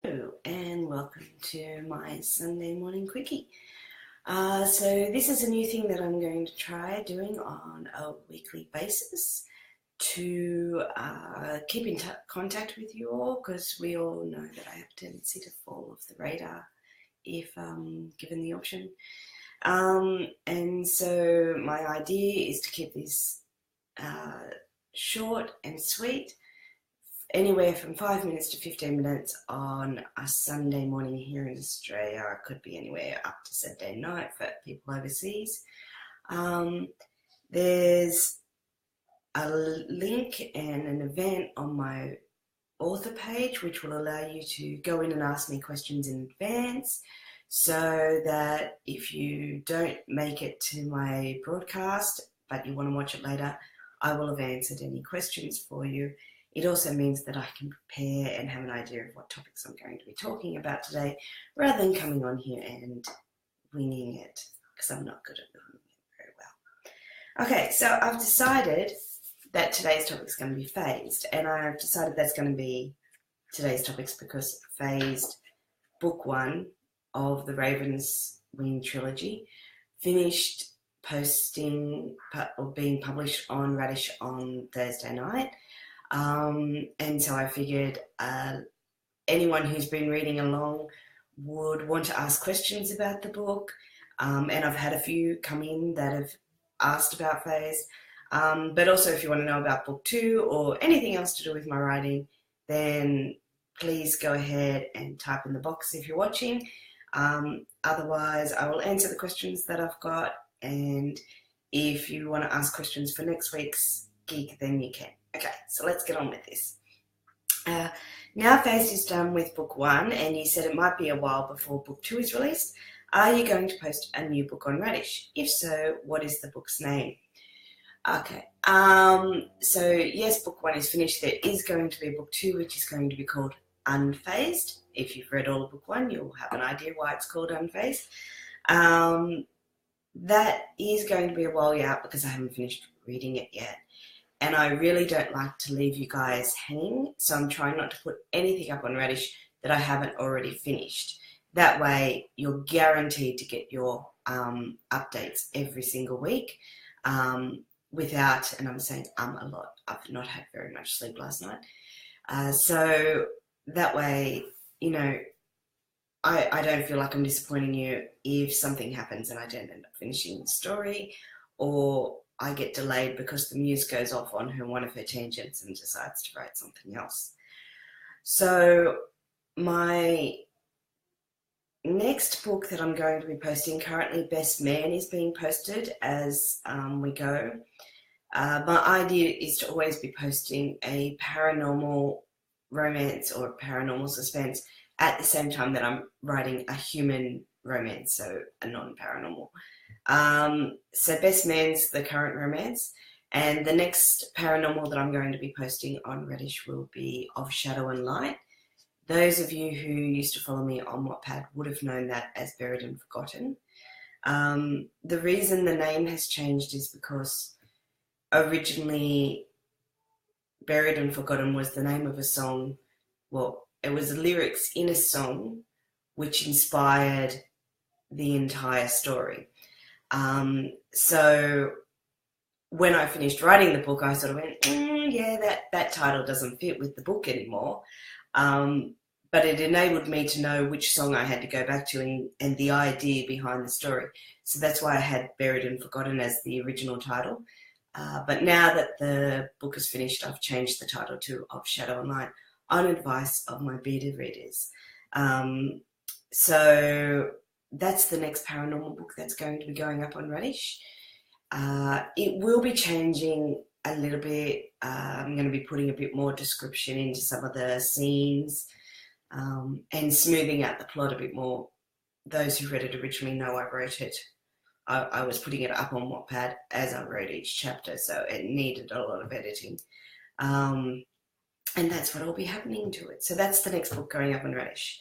Hello and welcome to my Sunday morning quickie. So this is a new thing that I'm going to try doing on a weekly basis to keep in contact with you all, because we all know that I have a tendency to fall off the radar if given the option. And so my idea is to keep this short and sweet, anywhere from 5 minutes to 15 minutes on a Sunday morning here in Australia. It could be anywhere up to Saturday night for people overseas. There's a link and an event on my author page which will allow you to go in and ask me questions in advance, so that if you don't make it to my broadcast but you want to watch it later, I will have answered any questions for you. It also means that I can prepare and have an idea of what topics I'm going to be talking about today, rather than coming on here and winging it, because I'm not good at winging it very well. Okay, so I've decided that today's topic is going to be phased, and I've decided that's going to be today's topics because phased book 1 of the Raven's Wing trilogy finished posting or being published on Radish on Thursday night. And so I figured anyone who's been reading along would want to ask questions about the book, and I've had a few come in that have asked about phase, but also if you want to know about book 2 or anything else to do with my writing, then please go ahead and type in the box if you're watching. Otherwise I will answer the questions that I've got, and if you want to ask questions for next week's gig, then you can. Okay, so let's get on with this. Now phase is done with book 1, and you said it might be a while before book 2 is released. Are you going to post a new book on Radish? If so, what is the book's name? Okay, so yes, book 1 is finished. There is going to be a book 2, which is going to be called Unphased. If you've read all of book 1, you'll have an idea why it's called Unphased. That is going to be a while out because I haven't finished reading it yet. And I really don't like to leave you guys hanging, so I'm trying not to put anything up on Radish that I haven't already finished. That way you're guaranteed to get your updates every single week without, and I'm saying a lot, I've not had very much sleep last night. So that way, you know, I don't feel like I'm disappointing you if something happens and I don't end up finishing the story, or I get delayed because the muse goes off on one of her tangents and decides to write something else. So my next book that I'm going to be posting, currently Best Man is being posted as we go. My idea is to always be posting a paranormal romance or paranormal suspense at the same time that I'm writing a human romance, so a non-paranormal. So Best Man's the current romance, and the next paranormal that I'm going to be posting on Radish will be Of Shadow and Light. Those of you who used to follow me on Wattpad would have known that as Buried and Forgotten. The reason the name has changed is because originally Buried and Forgotten was the name of a song. Well, it was lyrics in a song which inspired the entire story. So when I finished writing the book, I sort of went, yeah, that title doesn't fit with the book anymore. But it enabled me to know which song I had to go back to and the idea behind the story. So that's why I had Buried and Forgotten as the original title. But now that the book is finished, I've changed the title to Of Shadow and Light on advice of my beta readers. So that's the next paranormal book that's going to be going up on Radish. It will be changing a little bit. I'm going to be putting a bit more description into some of the scenes and smoothing out the plot a bit more. Those who read it originally know I wrote it. I was putting it up on Wattpad as I wrote each chapter, so it needed a lot of editing. And that's what will be happening to it. So that's the next book going up on Radish.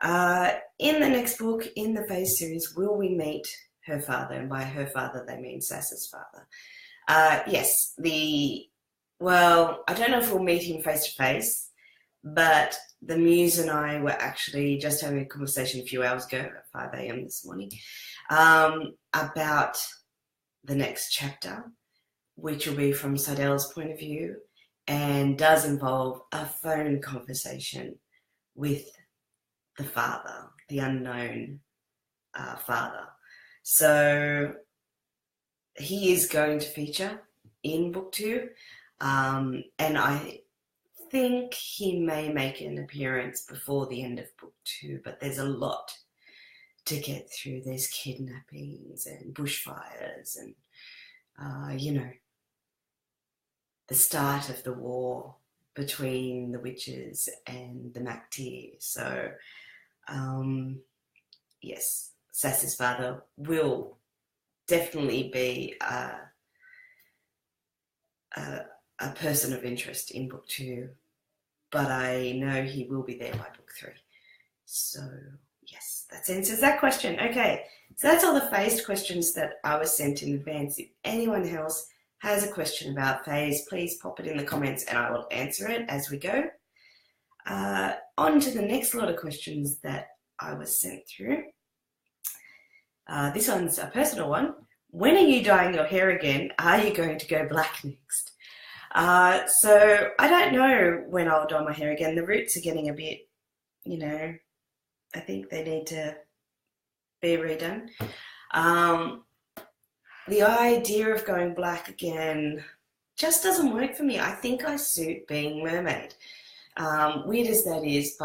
In the next book, in the phase series, will we meet her father? And by her father, they mean Sass's father. Yes, well, I don't know if we'll meet him face to face, But the muse and I were actually just having a conversation a few hours ago at 5 a.m. this morning about the next chapter, which will be from Seidel's point of view and does involve a phone conversation with the father, the unknown father. So he is going to feature in book 2, and I think he may make an appearance before the end of book 2, but there's a lot to get through. There's kidnappings and bushfires and, the start of the war between the witches and the Mactier. So, yes, Sass's father will definitely be a person of interest in book 2, but I know he will be there by book 3. So, yes, that answers that question. Okay, so that's all the phased questions that I was sent in advance. If anyone else has a question about phase, please pop it in the comments and I will answer it as we go. On to the next lot of questions that I was sent through. This one's a personal one. When are you dyeing your hair again? Are you going to go black next? So I don't know when I'll dye my hair again. The roots are getting a bit, I think they need to be redone. The idea of going black again just doesn't work for me. I think I suit being mermaid. Weird as that is,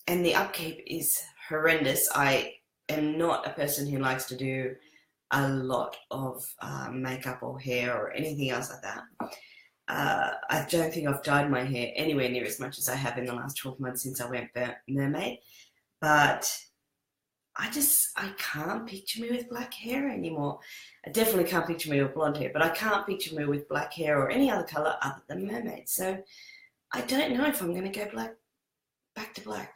and the upkeep is horrendous. I am not a person who likes to do a lot of makeup or hair or anything else like that. I don't think I've dyed my hair anywhere near as much as I have in the last 12 months since I went mermaid, but I can't picture me with black hair anymore. I definitely can't picture me with blonde hair, but I can't picture me with black hair or any other colour other than mermaid. So I don't know if I'm going to go back to black.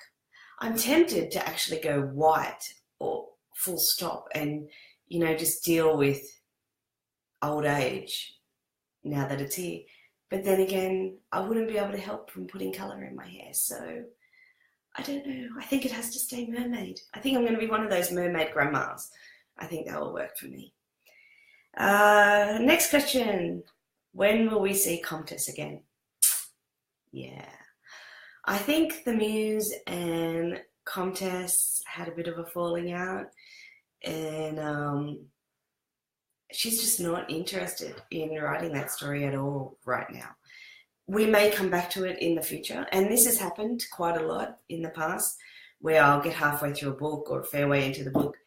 I'm tempted to actually go white or full stop and, just deal with old age now that it's here. But then again, I wouldn't be able to help from putting colour in my hair. So I don't know. I think it has to stay mermaid. I think I'm going to be one of those mermaid grandmas. I think that will work for me. Next question. When will we see Comtesse again? Yeah. I think the Muse and Comtesse had a bit of a falling out, and she's just not interested in writing that story at all right now. We may come back to it in the future, and this has happened quite a lot in the past, where I'll get halfway through a book or a fair way into the book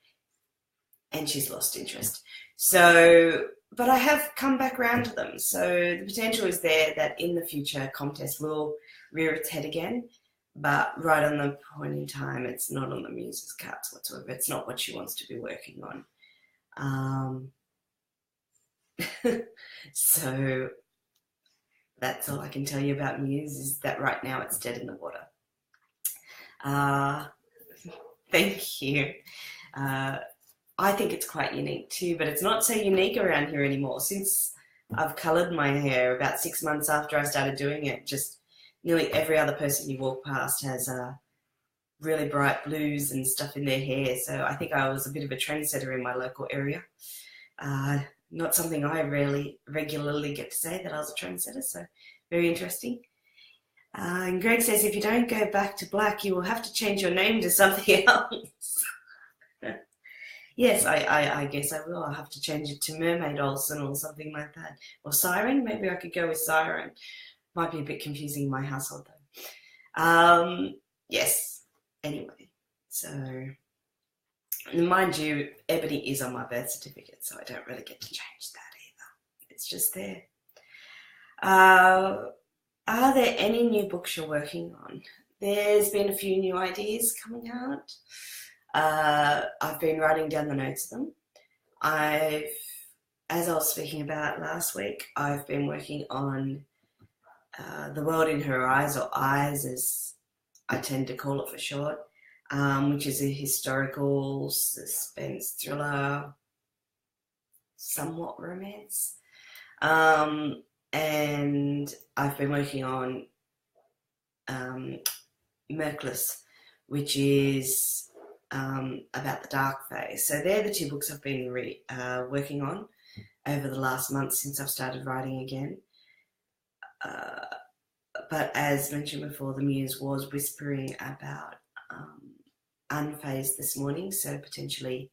and she's lost interest. So, but I have come back around to them. So the potential is there that in the future Comtesse will rear its head again, but right on the point in time, it's not on the Muse's cards whatsoever. It's not what she wants to be working on. So that's all I can tell you about Muse, is that right now it's dead in the water. Thank you. I think it's quite unique too, but it's not so unique around here anymore. Since I've coloured my hair about 6 months after I started doing it, just nearly every other person you walk past has really bright blues and stuff in their hair. So I think I was a bit of a trendsetter in my local area. Not something I regularly get to say, that I was a trendsetter, so very interesting. And Greg says, if you don't go back to black, you will have to change your name to something else. Yes, I guess I will. I'll have to change it to Mermaid Olsen or something like that. Or Siren, maybe I could go with Siren. Might be a bit confusing in my household though. Yes, anyway, so mind you, Ebony is on my birth certificate, so I don't really get to change that either. It's just there. Are there any new books you're working on? There's been a few new ideas coming out. I've been writing down the notes of them. As I was speaking about last week, I've been working on The World in Her Eyes, or Eyes as I tend to call it for short, which is a historical suspense thriller, somewhat romance. And I've been working on Merciless, which is about the dark phase. So they're the two books I've been working on over the last month since I've started writing again. But as mentioned before, the muse was whispering about Unfazed this morning, so potentially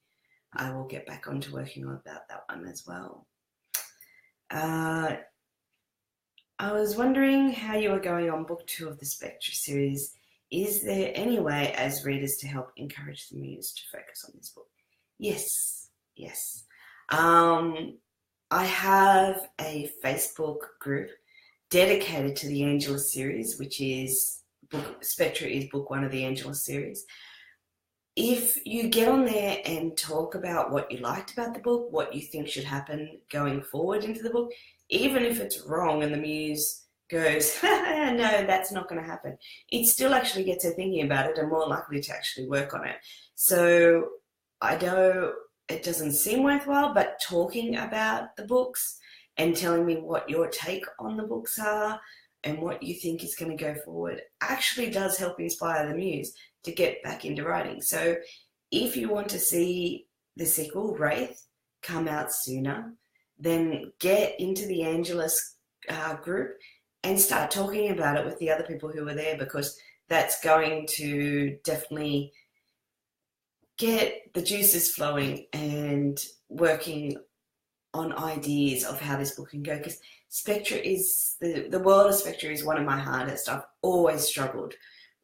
I will get back onto working on about that one as well. I was wondering how you were going on book 2 of the Spectra series. Is there any way as readers to help encourage the muse to focus on this book? Yes. I have a Facebook group dedicated to the Angelus series, which is Spectra is book 1 of the Angelus series. If you get on there and talk about what you liked about the book, what you think should happen going forward into the book, even if it's wrong and the muse goes, no, that's not going to happen, it still actually gets her thinking about it and more likely to actually work on it. So I know it doesn't seem worthwhile, but talking about the books and telling me what your take on the books are and what you think is going to go forward actually does help inspire the muse to get back into writing. So if you want to see the sequel, Wraith, come out sooner, then get into the Angelus group and start talking about it with the other people who are there, because that's going to definitely get the juices flowing and working on ideas of how this book can go. Because Spectra is, the world of Spectra is one of my hardest. I've always struggled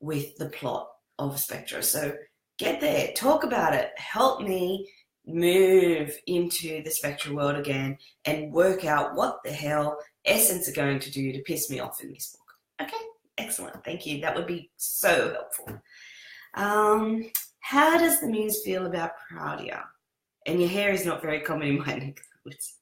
with the plot of Spectra. So get there, talk about it, help me move into the Spectra world again and work out what the hell Essence are going to do to piss me off in this book. Okay, excellent, thank you. That would be so helpful. How does the muse feel about Proudia? And your hair is not very common in my neck of the woods.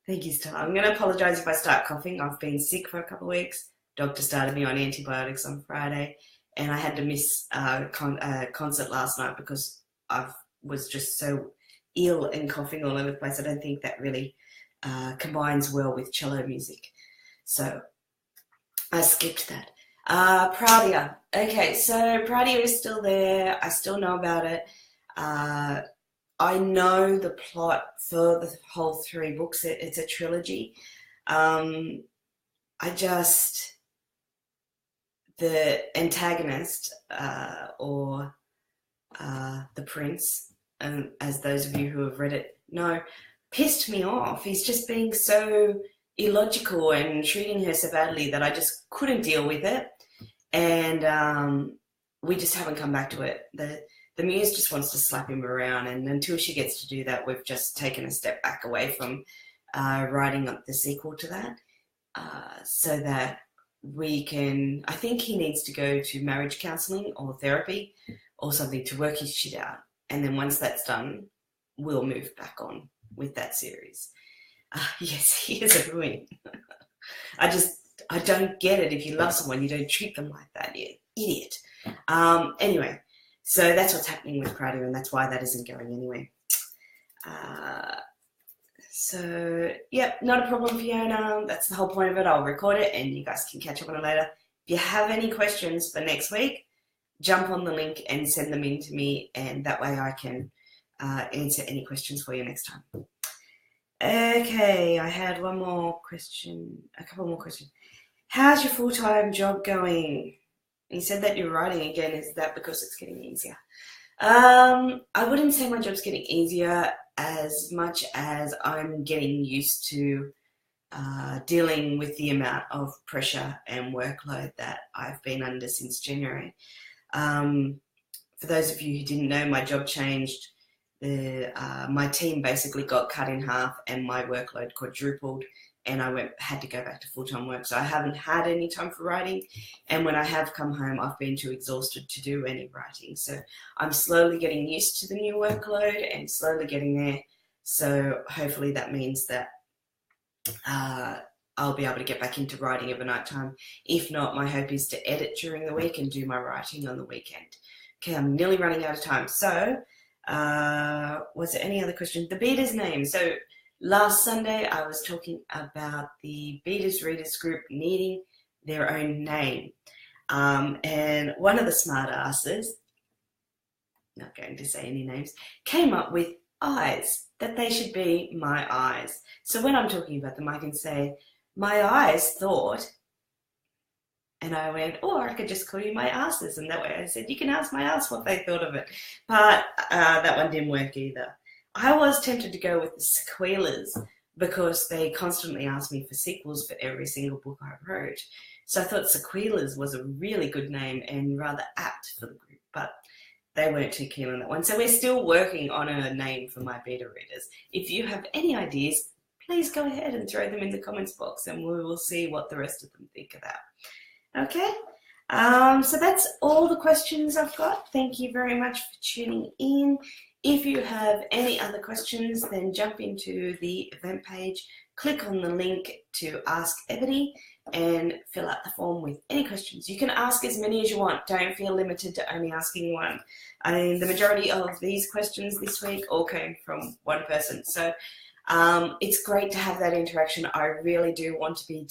Thank you, Stella. I'm going to apologise if I start coughing. I've been sick for a couple of weeks. Doctor started me on antibiotics on Friday, and I had to miss a concert last night because I was just so ill and coughing all over the place. I don't think that really combines well with cello music. So I skipped that. Proudia. Okay, so Proudia is still there. I still know about it. I know the plot for the whole 3 books. It's a trilogy. The antagonist, or the prince, as those of you who have read it know, pissed me off. He's just being so illogical and treating her so badly that I just couldn't deal with it. And we just haven't come back to it. The muse just wants to slap him around, and until she gets to do that, we've just taken a step back away from writing up the sequel to that, so that we can, I think he needs to go to marriage counselling or therapy or something to work his shit out. And then once that's done, we'll move back on with that series. Yes, he is a ruin. I don't get it. If you love someone, you don't treat them like that, you idiot. Anyway, so that's what's happening with Proudia, and that's why that isn't going anywhere. So, yep, not a problem, Fiona. That's the whole point of it. I'll record it and you guys can catch up on it later. If you have any questions for next week, jump on the link and send them in to me, and that way I can answer any questions for you next time. Okay, I had one more question, a couple more questions. How's your full-time job going? You said that you're writing again. Is that because it's getting easier? I wouldn't say my job's getting easier as much as I'm getting used to dealing with the amount of pressure and workload that I've been under since January. For those of you who didn't know, my job changed. My team basically got cut in half and my workload quadrupled, and I had to go back to full-time work. So I haven't had any time for writing, and when I have come home, I've been too exhausted to do any writing. So I'm slowly getting used to the new workload and slowly getting there. So hopefully that means that I'll be able to get back into writing over night time. If not, my hope is to edit during the week and do my writing on the weekend. Okay, I'm nearly running out of time. So was there any other question? The Beaters name. So last Sunday I was talking about the Beaters Readers group needing their own name. And one of the smart asses, not going to say any names, came up with eyes, that they should be my eyes. So when I'm talking about them, I can say, my eyes thought, and I went, or I could just call you my asses. And that way I said, you can ask my ass what they thought of it. But that one didn't work either. I was tempted to go with the sequelers because they constantly asked me for sequels for every single book I wrote. So I thought sequelers was a really good name and rather apt for the group, but they weren't too keen on that one. So we're still working on a name for my beta readers. If you have any ideas, please go ahead and throw them in the comments box and we will see what the rest of them think of that. Okay, so that's all the questions I've got. Thank you very much for tuning in. If you have any other questions, then jump into the event page, click on the link to Ask Ebony and fill out the form with any questions. You can ask as many as you want. Don't feel limited to only asking one. I mean, the majority of these questions this week all came from one person. So it's great to have that interaction. I really do want to be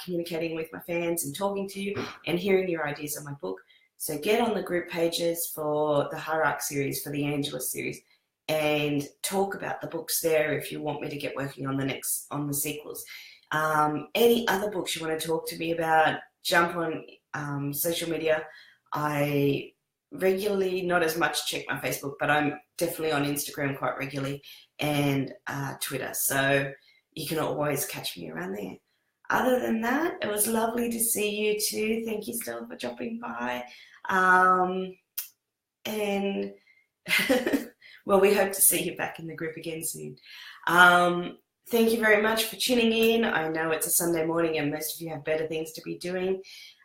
communicating with my fans and talking to you and hearing your ideas on my book. So get on the group pages for the Hierarch series, for the Angelus series, and talk about the books there if you want me to get working on the sequels. Any other books you want to talk to me about, jump on social media. I regularly, not as much check my Facebook, but I'm definitely on Instagram quite regularly and Twitter. So you can always catch me around there. Other than that, it was lovely to see you too. Thank you, Stella, for dropping by. And well, we hope to see you back in the group again soon. Thank you very much for tuning in. I know it's a Sunday morning and most of you have better things to be doing.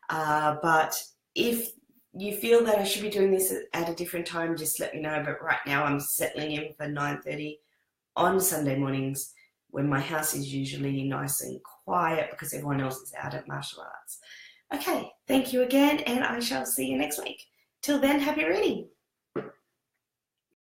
But if you feel that I should be doing this at a different time, just let me know. But right now I'm settling in for 9:30 on Sunday mornings when my house is usually nice and quiet because everyone else is out at martial arts. Okay, thank you again, and I shall see you next week. Till then, happy reading.